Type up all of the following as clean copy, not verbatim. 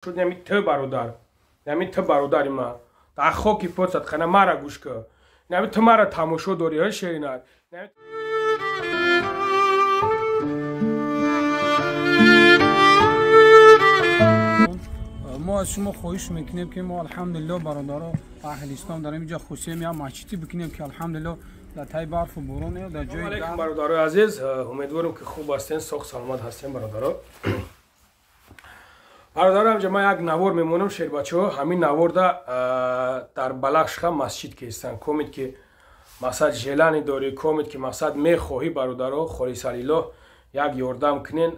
شد نمی ته برادر نمی ته برادر ما در خاکی پوست خانه مرا گوش که نمی ته مرا تماشا داری ها شیرینات ما از شما خواهش میکنیم که ما الحمدلله برادرها اهل اسلام در اینجا خوشیم یا مسجدی بکنیم که الحمدلله در تای برف و بارون در جای علیکم برادرای عزیز، امیدوارم که خوب هستین، سوخ سلامت هستین برادرها. برادرم جمع یک نوار میمونم شیر بچه ها همین نوار در بلخش مسجد که هستن کومید که مسجد جلانی داری کومید که مسجد میخواهی برادرها خوری سلیلا یک یاردم کنین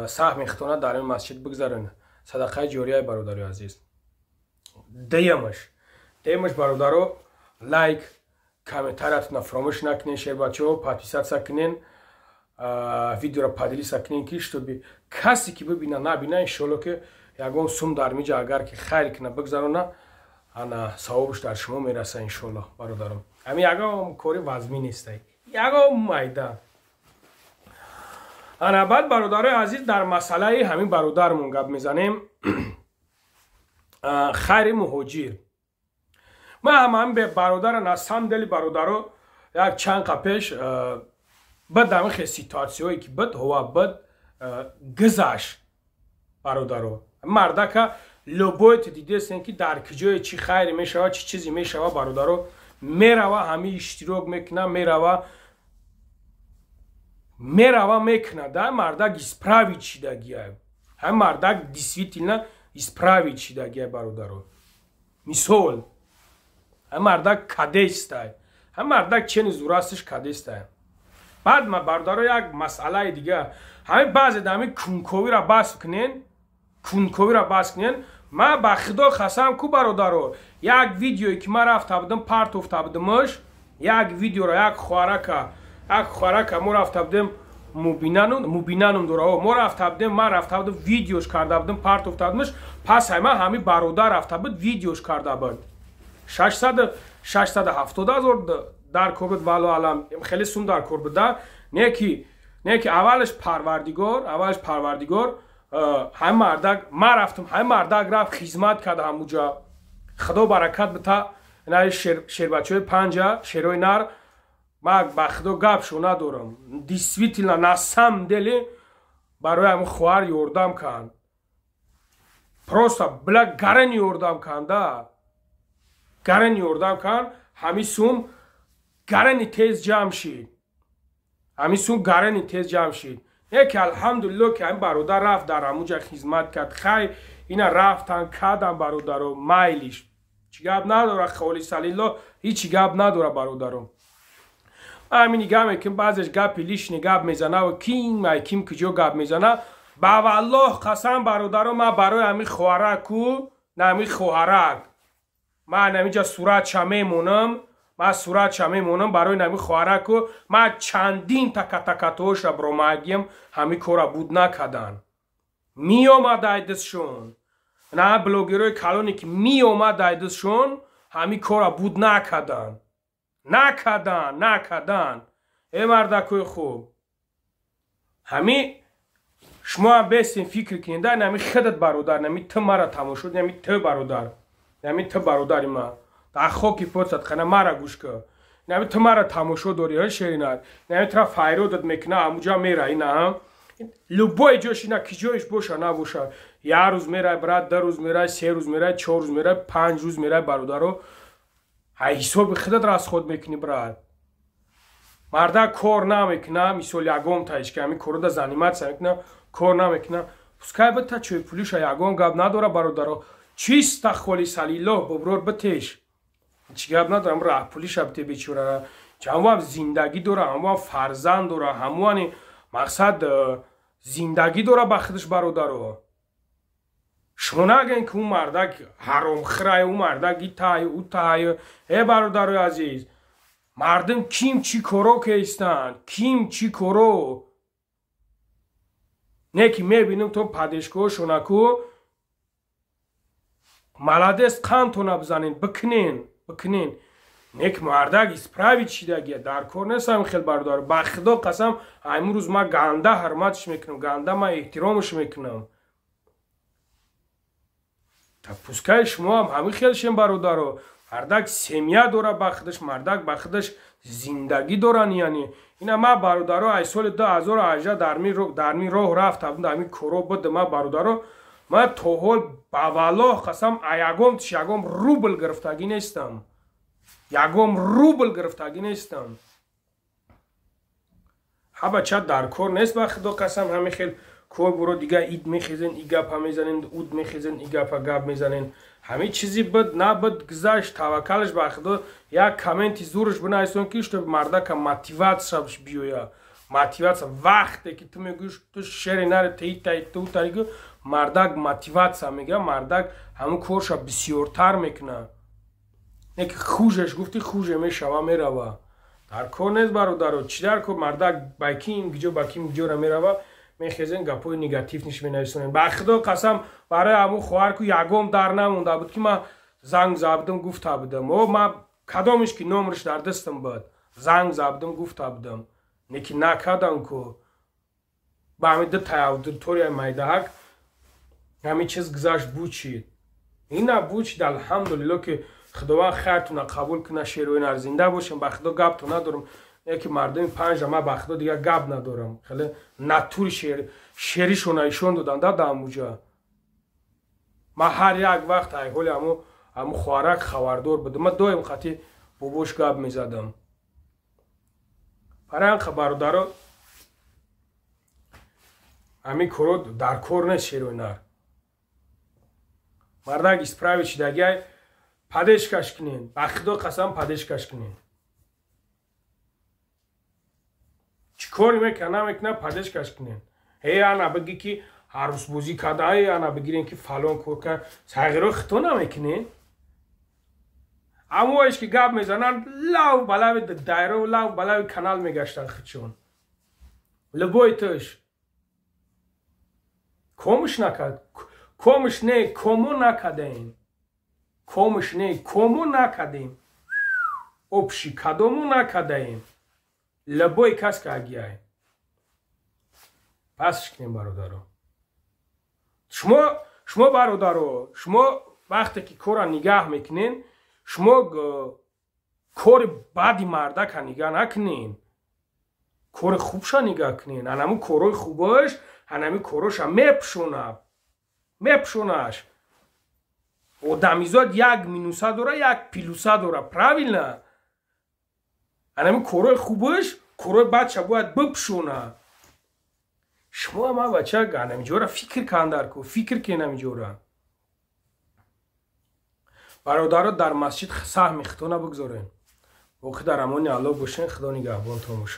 سهم اختانه در این مسجد بگذارن صدقه جاریه برادرای عزیز. دیمش برادرها لایک کامنتاراتون فراموش نکنین شیر بچه ها پادپیساتسا کنین ویدیو را پادلیسا کنین که شتوبی کسی که ببینه نبینه انشالله که یگان سوم در میجا اگر که خیر کنه بگذارونه انا ثوابش در شما میرسه انشالله برادرم. همین یگان کاری وزمی نیسته یگان مایده انا بعد برادرای عزیز در مسئله همین برادرمون گپ میزنیم خیر مهاجر. ما هم به برادر نستم دلی برادرو یک چند قپش بد همه خیلی سیتواسیوی که بد هوا بد گذشت برادرو مرده که لبویت دیده سن که در کجای چی خیری میشه چی چیزی میشه برادرو میروه همه اشتراک میکنه میروه میکنه در مرده اسپراوی چیدگیه هم مرده دیسویتیلنه اسپراوی چیدگیه برادرو مثال هم مردک کدیسته هم مردک چنین زوراستش کدیسته. بعد ما بردارو یک مسئله دیگه همه بعضی دمی کنکوی را بس کنین ما با خدا خسم کو برادرو یک ویدیویی که ما رفته بودم پارت افته بودمش یک ویدیو را یک خوارک ما رفته بودم مبینانم دورا ما رفته بودم ما رفته بودم ویدیوش کرده بودم پارت افته بودمش پس همه برادر رفته بود ویدیوش کرده بود 670,000 در کور بود والو علم خیلی سوم در کور بود نه که اولش پروردگار هم مردک ما رفتم هم مردک رفت خدمت کرد همونجا خدا برکت بده نه شیر بچه پنجه شیروی نر ما با خدا گپشو ندارم دیسویتیلا نسم دلی برای همون خوار یوردم کن پروستا بلک گرن یوردم کن همی سوم گرنی تیز جمع شید یکی الحمدلله که این برادر رفت در همونجا خدمت کرد خیلی اینا رفتن کردن برادر رو مایلیش چی گپ نداره خولی سلیلا هیچی گپ نداره برادرم همینی گپ میکنم بعضش گپی لیش گپ میزنه و کیم کجا گپ میزنه با والله قسم برادرم ما برای همین خواهرک من نمیجا صورت شمیمونم برای نمی خوارک و ما چندین تکتوش را برمگیم همی کورا بود نکدن می اومد دایدشون نه بلوگیروی کلونی که می اومد دایدشون همی کورا بود نکدن ای مردکوی خوب همی شما هم بیستین فکر کنید نمی خدت برادر نمی ته مرا تماشا نمی ته برادر ما در خاکی پوست خانه مرا گوش که نمی تو مرا تماشا داری ها شیرینات نمی تو را فایرودت میکنه همونجا میره اینا لبای جاش اینا کی جایش باشه نباشه یک روز میره برات 2 روز میره 3 روز میره 4 روز میره 5 روز میره برادرو حساب خودت را از خود میکنی برات مردا کار نمیکنه مثل یگام تایش که همین کارو زنیمت سمیکنه کار نمیکنه پسکای بتا چوی پولیش یگام گپ نداره برادرو چیست تخولی سلیلا ببرور بتش چی گپ ندارم راه پولیش ابته بیچاره چون زندگی داره همون فرزند داره همون مقصد زندگی داره بخدش برادرو شما نگین که اون مردک حرام خرای اون مردک ایتای او تای ای برادرای عزیز مردم کیم چی کارو که استن چی کارو نکی میبینم تو پادشگاه شونکو ملادست قانتون بزنین بکنین نیک مردک اسپراوی چیدگیه در کار نیستم خیلی برادر با خدا قسم همین روز ما گنده حرمتش میکنم گنده ما احترامش میکنم пускай шумо ҳам ҳамин хелшем бародаро. мардак семья дора ба худаш, мардак ба худаш зиндагӣ доран. яъне ина ма бародаро ай соли 2018 дар мин роҳ рафтам ҳамин коро буд. ма бародаро ма то ҳол ба валлоҳ қасам ягом тиш ягом рубл гирифтагӣ нестам. ягом рубл гирифтагӣ нестам. ҳаба ча дар кор нест ба худо қасам. ҳамин хел кор буро дига ид мехезен, и гапа мезанен, уд мехезен, и гапа гап мезанен. ҳамин чизи буд набуд гузашт. таваккалш ба худо. як комменти зурш бинависон ки чтоб мардака мотиватсияш биёя. мотивация вақте ки ту мегӯш ту шери наре ту таригу мардак мотивация мега. мардак ҳамун корша бисёртар мекуна. не ки хужеш гуфти хуже мешава мерава. дар кор нест бародаро. чӣ дар кор мардак ба ким гиҷо ба ким гиҷора мерава мехезен гапои негатив ниш менависонен. ба худо қасам барои ҳамун хоҳар ку ягом дар намонда буд ки ман занг забдам гуфта будам. о ма кадомиш ки номриш дар дастам буд занг забдам гуфта будам. не ки накардам ку ба ҳамин ду аудиторияи майдаҳак ҳамин чиз гузашт бучид. ина бучид. алҳамдулилло ки худованд хайртуна қабул куна. шерӯи нар зинда бошем. ба худо гап то надорам. яке мардами панҷа ма ба худо дига гап надорам. хеле натури шеришона ишон додан да дамуҷа. ма ҳар як вақт айҳоли ҳамун хоҳарак хабардор будам. ма доим хати бобош гап мезадам. паранқа бародаро ҳамин коро дар кор нест. шерӯи нар мардак исправит шидагиай падешкаш кунен. ба худо қасам падешкаш кунен. чӣ кори мекунад намекунад падешкаш кунен. ана бигӣ ки ҳаррӯзбозӣ карда ана бигирен ки фалон кор кар сайғиро хито намекунен. ҳамоиш ки гап мезананд лав ба лави дайро лав ба лави канал мегаштанд худшон. любой туш комиш накард. комиш не кому накардем. комиш не кому накардем. обши кадому накардаем. любой кас ки агиай пасш кунем бародаро. шумо бародаро шумо вақте ки кора нигаҳ мекунен шумо кори бади мардака нигаҳ накунен. кори хубша нигаҳ кунен. анамун корои хубаш анамин короша мепшонаш. одамизод як минуса дора як плюса дора. правильно. анамин корои хубаш корои бадша бояд бипшона. шумо ама бача ганамиҷора фикр кандарку. фикр кен амиҷора. бародаро дар масҷид саҳми хитона бигзорен. воқеъ дар амони аллоҳ бошен. худо нигаҳбонтон бошад.